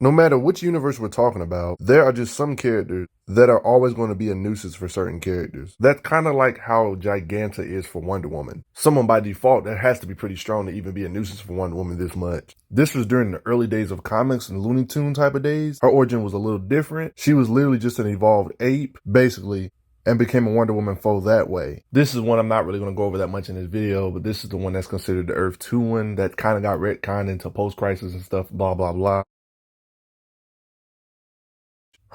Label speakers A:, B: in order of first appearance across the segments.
A: No matter which universe we're talking about, there are just some characters that are always going to be a nuisance for certain characters. That's kind of like how Giganta is for Wonder Woman. Someone by default that has to be pretty strong to even be a nuisance for Wonder Woman this much. This was during the early days of comics and Looney Tune type of days. Her origin was a little different. She was literally just an evolved ape, basically, and became a Wonder Woman foe that way. This is one I'm not really going to go over that much in this video, but this is the one that's considered the Earth 2 one that kind of got retconned into post-crisis and stuff, blah, blah, blah.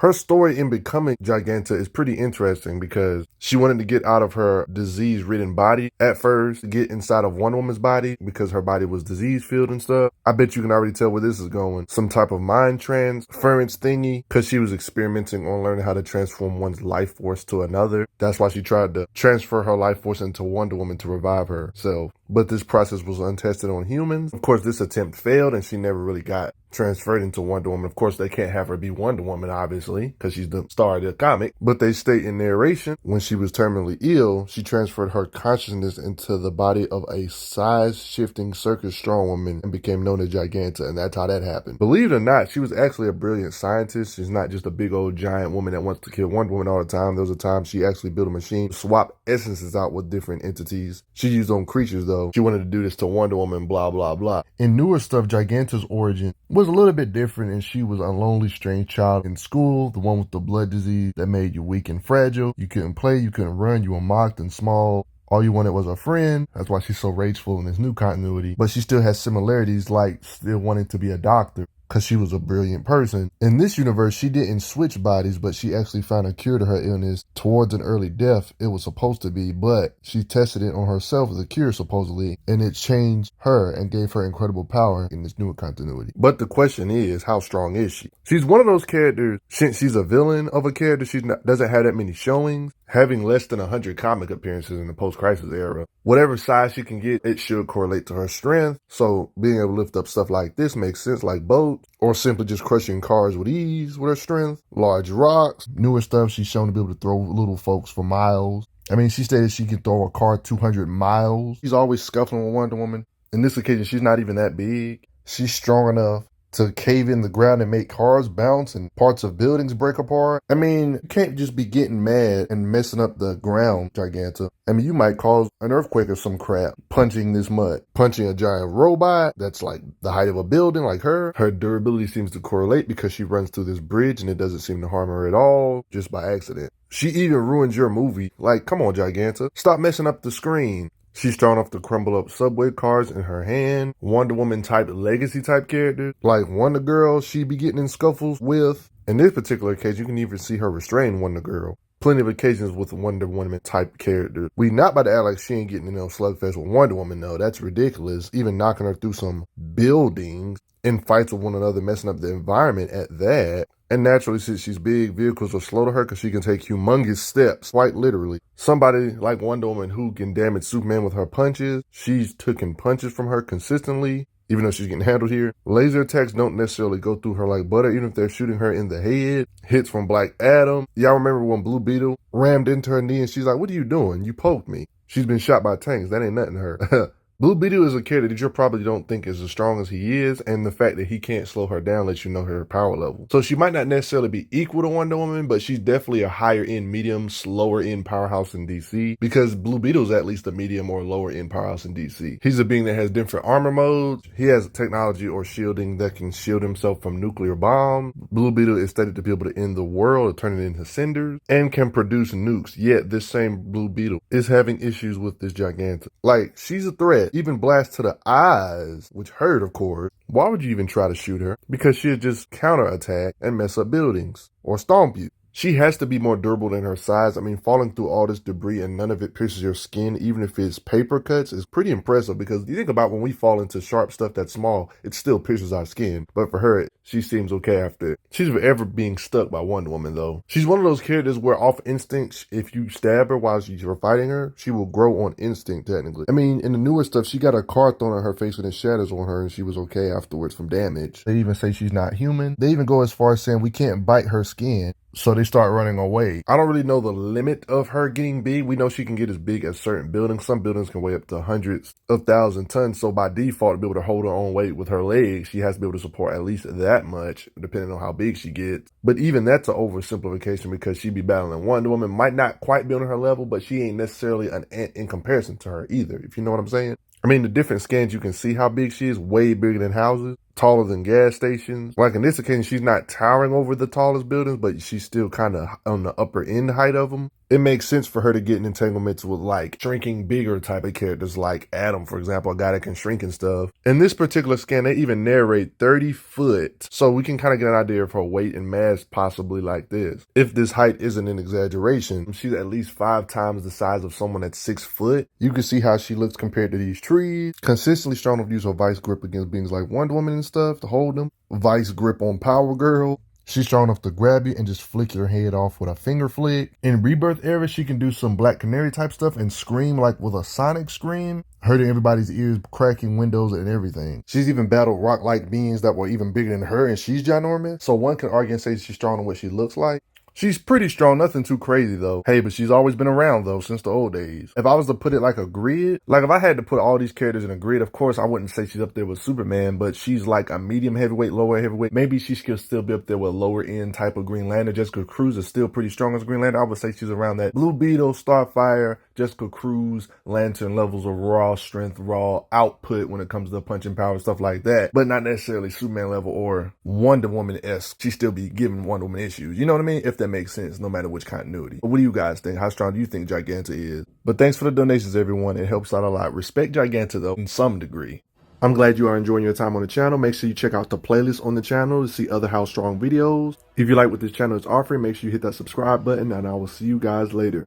A: Her story in becoming Giganta is pretty interesting because she wanted to get out of her disease-ridden body at first, to get inside of Wonder Woman's body because her body was disease-filled and stuff. I bet you can already tell where this is going. Some type of mind transference thingy because she was experimenting on learning how to transform one's life force to another. That's why she tried to transfer her life force into Wonder Woman to revive herself. But this process was untested on humans. Of course, this attempt failed and she never really got transferred into Wonder Woman. Of course, they can't have her be Wonder Woman, obviously, because she's the star of the comic. But they state in narration, when she was terminally ill, she transferred her consciousness into the body of a size-shifting circus strong woman and became known as Giganta, and that's how that happened. Believe it or not, she was actually a brilliant scientist. She's not just a big old giant woman that wants to kill Wonder Woman all the time. There was a time she actually built a machine, swap essences out with different entities. She used on creatures, though. She wanted to do this to Wonder Woman, blah, blah, blah. In newer stuff, Giganta's origin was a little bit different, and she was a lonely, strange child in school, the one with the blood disease that made you weak and fragile. You couldn't play, you couldn't run, you were mocked and small. All you wanted was a friend. That's why she's so rageful in this new continuity. But she still has similarities, like still wanting to be a doctor, because she was a brilliant person. In this universe, she didn't switch bodies, but she actually found a cure to her illness towards an early death. It was supposed to be, but she tested it on herself as a cure, supposedly, and it changed her and gave her incredible power in this newer continuity. But the question is, how strong is she? She's one of those characters, since she's a villain of a character, she doesn't have that many showings, having less than 100 comic appearances in the post-crisis era. Whatever size she can get, it should correlate to her strength. So being able to lift up stuff like this makes sense, like boats, or simply just crushing cars with ease with her strength. Large rocks. Newer stuff, she's shown to be able to throw little folks for miles. I mean, she stated she can throw a car 200 miles. She's always scuffling with Wonder Woman. In this occasion, she's not even that big. She's strong enough to cave in the ground and make cars bounce and parts of buildings break apart. I mean, you can't just be getting mad and messing up the ground, Giganta. I mean, you might cause an earthquake or some crap punching this mud. Punching a giant robot that's like the height of a building like her. Her durability seems to correlate because she runs through this bridge and it doesn't seem to harm her at all, just by accident. She even ruins your movie. Like, come on, Giganta. Stop messing up the screen. She's strong enough to crumble up subway cars in her hand. Wonder Woman type legacy type characters. Like Wonder Girl she be getting in scuffles with. In this particular case, you can even see her restrain Wonder Girl. Plenty of occasions with Wonder Woman type characters. We not about to act like she ain't getting in no slugfest with Wonder Woman though. That's ridiculous. Even knocking her through some buildings in fights with one another, messing up the environment at that. And naturally, since she's big, vehicles are slow to her because she can take humongous steps, quite literally. Somebody like Wonder Woman who can damage Superman with her punches. She's taking punches from her consistently, even though she's getting handled here. Laser attacks don't necessarily go through her like butter, even if they're shooting her in the head. Hits from Black Adam. Y'all remember when Blue Beetle rammed into her knee and she's like, "What are you doing? You poked me." She's been shot by tanks. That ain't nothing to her. Blue Beetle is a character that you probably don't think is as strong as he is, and the fact that he can't slow her down lets you know her power level. So she might not necessarily be equal to Wonder Woman, but she's definitely a higher end, medium, slower end powerhouse in DC, because Blue Beetle's at least a medium or lower end powerhouse in DC. He's a being that has different armor modes. He has technology or shielding that can shield himself from nuclear bombs. Blue Beetle is stated to be able to end the world or turn it into cinders, and can produce nukes, yet this same Blue Beetle is having issues with this Giganta. Like, she's a threat. Even blast to the eyes, which hurt, of course. Why would you even try to shoot her? Because she'll just counterattack and mess up buildings or stomp you. She has to be more durable than her size. I mean, falling through all this debris and none of it pierces your skin, even if it's paper cuts, is pretty impressive, because you think about when we fall into sharp stuff that's small, it still pierces our skin. But for her, she seems okay after it. She's forever being stuck by Wonder Woman, though. She's one of those characters where off instinct, if you stab her while you're fighting her, she will grow on instinct, technically. I mean, in the newer stuff, she got a car thrown at her face and it shatters on her, and she was okay afterwards from damage. They even say she's not human. They even go as far as saying we can't bite her skin. So they start running away. I don't really know the limit of her getting big. We know she can get as big as certain buildings. Some buildings can weigh up to hundreds of thousand tons. So by default, to be able to hold her own weight with her legs, she has to be able to support at least that that much, depending on how big she gets. But even that's an oversimplification because she be battling Wonder Woman, might not quite be on her level, but she ain't necessarily an ant in comparison to her either, if you know what I'm saying. I mean, the different scans, you can see how big she is, way bigger than houses, taller than gas stations. Like in this occasion, she's not towering over the tallest buildings, but she's still kind of on the upper end height of them. It makes sense for her to get in entanglements with like shrinking bigger type of characters like Adam, for example, a guy that can shrink and stuff. In this particular scan, they even narrate 30 foot. So we can kind of get an idea of her weight and mass possibly like this. If this height isn't an exaggeration, she's at least 5 times the size of someone that's 6 foot. You can see how she looks compared to these trees. Consistently strong enough to use her vice grip against beings like Wonder Woman and stuff to hold them. Vice grip on Power Girl. She's strong enough to grab you and just flick your head off with a finger flick. In Rebirth era, she can do some Black Canary type stuff and scream like with a sonic scream, hurting everybody's ears, cracking windows and everything. She's even battled rock-like beings that were even bigger than her, and she's ginormous. So one can argue and say she's strong in what she looks like. She's pretty strong, nothing too crazy though. Hey, but she's always been around though, since the old days. If I was to put it like a grid, like if I had to put all these characters in a grid, of course I wouldn't say she's up there with Superman, but she's like a medium heavyweight, lower heavyweight. Maybe she could still be up there with a lower end type of Green Lantern. Jessica Cruz is still pretty strong as Green Lantern. I would say she's around that Blue Beetle, Starfire, Jessica Cruz, Lantern levels of raw strength, raw output when it comes to punching power, stuff like that. But not necessarily Superman level or Wonder Woman-esque. She still be giving Wonder Woman issues. You know what I mean? If that makes sense, no matter which continuity. But what do you guys think? How strong do you think Giganta is? But thanks for the donations, everyone. It helps out a lot. Respect Giganta, though, in some degree. I'm glad you are enjoying your time on the channel. Make sure you check out the playlist on the channel to see other How Strong videos. If you like what this channel is offering, make sure you hit that subscribe button, and I will see you guys later.